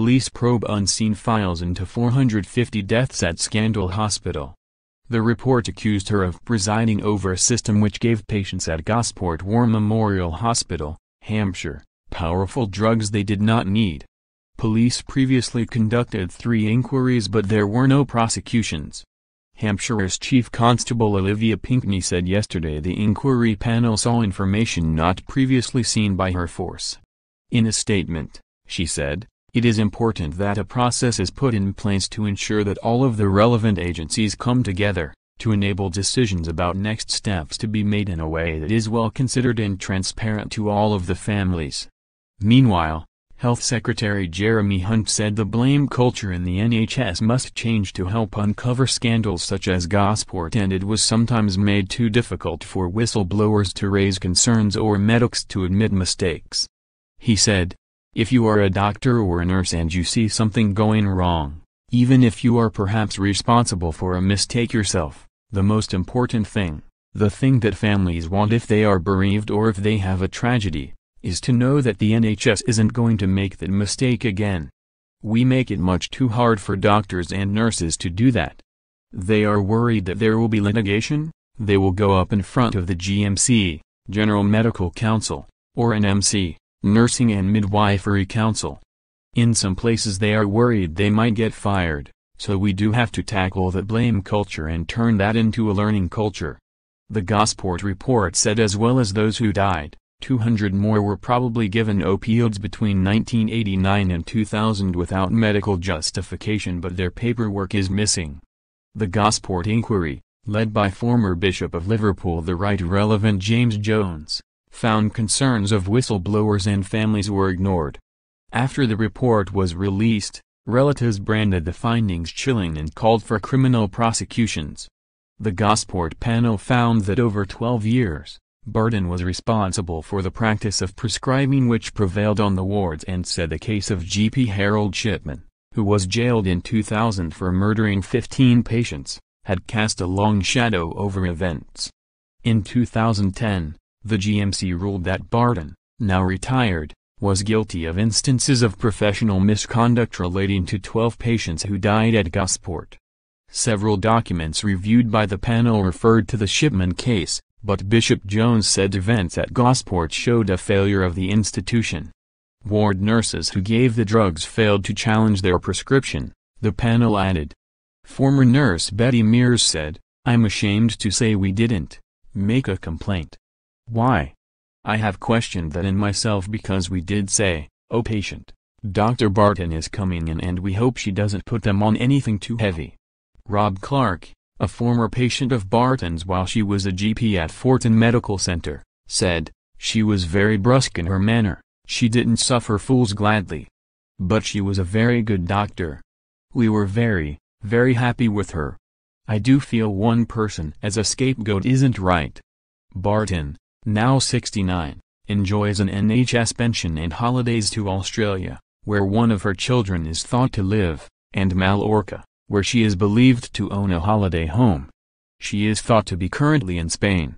police probe unseen files into 450 deaths at Scandal Hospital. The report accused her of presiding over a system which gave patients at Gosport War Memorial Hospital, Hampshire, powerful drugs they did not need. Police previously conducted 3 inquiries but there were no prosecutions. Hampshire's Chief Constable Olivia Pinkney said yesterday the inquiry panel saw information not previously seen by her force. In a statement, she said, "It is important that a process is put in place to ensure that all of the relevant agencies come together, to enable decisions about next steps to be made in a way that is well considered and transparent to all of the families." Meanwhile, Health Secretary Jeremy Hunt said the blame culture in the NHS must change to help uncover scandals such as Gosport, and it was sometimes made too difficult for whistleblowers to raise concerns or medics to admit mistakes. He said, "If you are a doctor or a nurse and you see something going wrong, even if you are perhaps responsible for a mistake yourself, the most important thing, the thing that families want if they are bereaved or if they have a tragedy, is to know that the NHS isn't going to make that mistake again. We make it much too hard for doctors and nurses to do that. They are worried that there will be litigation, they will go up in front of the GMC, General Medical Council, or an MC, Nursing and Midwifery Council. In some places they are worried they might get fired, so we do have to tackle the blame culture and turn that into a learning culture." The Gosport report said as well as those who died, 200 more were probably given opioids between 1989 and 2000 without medical justification, but their paperwork is missing. The Gosport inquiry, led by former Bishop of Liverpool the Right Reverend James Jones, found concerns of whistleblowers and families were ignored. After the report was released, relatives branded the findings chilling and called for criminal prosecutions. The Gosport panel found that over 12 years, Barton was responsible for the practice of prescribing which prevailed on the wards, and said the case of GP Harold Shipman, who was jailed in 2000 for murdering 15 patients, had cast a long shadow over events. In 2010, the GMC ruled that Barton, now retired, was guilty of instances of professional misconduct relating to 12 patients who died at Gosport. Several documents reviewed by the panel referred to the Shipman case, but Bishop Jones said events at Gosport showed a failure of the institution. Ward nurses who gave the drugs failed to challenge their prescription, the panel added. Former nurse Betty Mears said, "I'm ashamed to say we didn't make a complaint. Why? I have questioned that in myself because we did say, 'Oh patient, Dr. Barton is coming in and we hope she doesn't put them on anything too heavy.'" Rob Clark, a former patient of Barton's while she was a GP at Fortin Medical Center, said, "She was very brusque in her manner, she didn't suffer fools gladly. But she was a very good doctor. We were very, very happy with her. I do feel one person as a scapegoat isn't right." Barton, now 69, enjoys an NHS pension and holidays to Australia, where one of her children is thought to live, and Mallorca, where she is believed to own a holiday home. She is thought to be currently in Spain.